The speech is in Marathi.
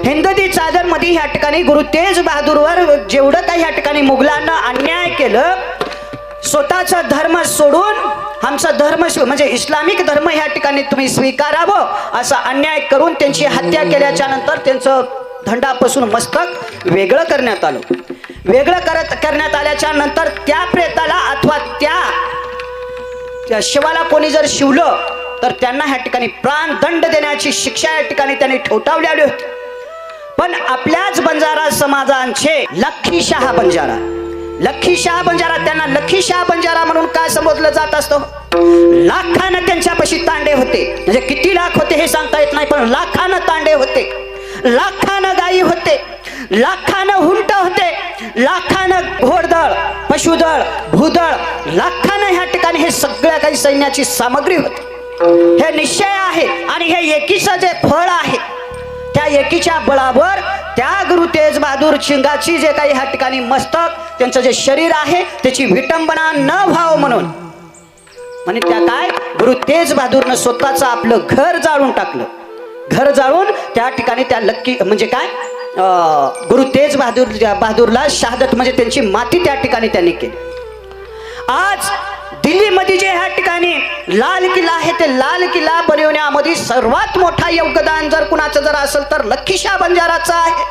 हिंदवी चादर मध्ये ह्या ठिकाणी गुरु तेज बहादूरवर जेवढं काही ह्या ठिकाणी मुघलांना अन्याय केलं, स्वतःचा धर्म सोडून आमचा धर्म म्हणजे इस्लामिक धर्म ह्या ठिकाणी तुम्ही स्वीकारावं असा अन्याय करून त्यांची हत्या केल्याच्या नंतर त्यांचं धंडापासून मस्तक वेगळं करण्यात आलं. वेगळं करण्यात आल्याच्या नंतर त्या प्रेताला अथवा त्या शिवाला कोणी जर शिवलं तर त्यांना ह्या ठिकाणी प्राणदंड देण्याची शिक्षा या ठिकाणी त्यांनी ठोठावलेली होती. पण आपल्याच बंजारा समाजांचे लखीशाह बंजारा त्यांना लखीशाह बंजारा म्हणून का संबोधलं जात असतं? लाखानं त्यांच्यापाशी तांडे होते, म्हणजे किती लाख होते हे सांगता येत नाही, पण लाखानं तांडे होते, लाखानं गायी होते, लाखानं हुंट होते, लाखानं घोडदळ, पशुदळ, भूदळ, लाखानं ह्या ठिकाणी हे सगळ्या काही सैन्याची सामग्री होती. हे निश्चय आहे आणि हे एकीचं जे फळ आहे त्या एकीच्या बळावर त्या गुरु तेज बहादूर सिंगाची जे काही ह्या ठिकाणी मस्तक त्यांचं जे शरीर आहे त्याची विटंबना न व्हावं म्हणून म्हणजे त्या काय गुरु तेज बहादूरनं स्वतःचं आपलं घर जाळून टाकलं. घर जाळून त्या ठिकाणी त्या लक्की म्हणजे काय गुरु तेज बहादूरला शहादत म्हणजे त्यांची माती त्या ठिकाणी त्यांनी केली. आज दिल्लीमध्ये जे ह्या ठिकाणी लाल किल्ला आहे ते लाल किल्ला बनवण्यामध्ये सर्वात मोठा योगदान जर कुणाचं जर असेल तर लखीशाह बंजाराचं आहे.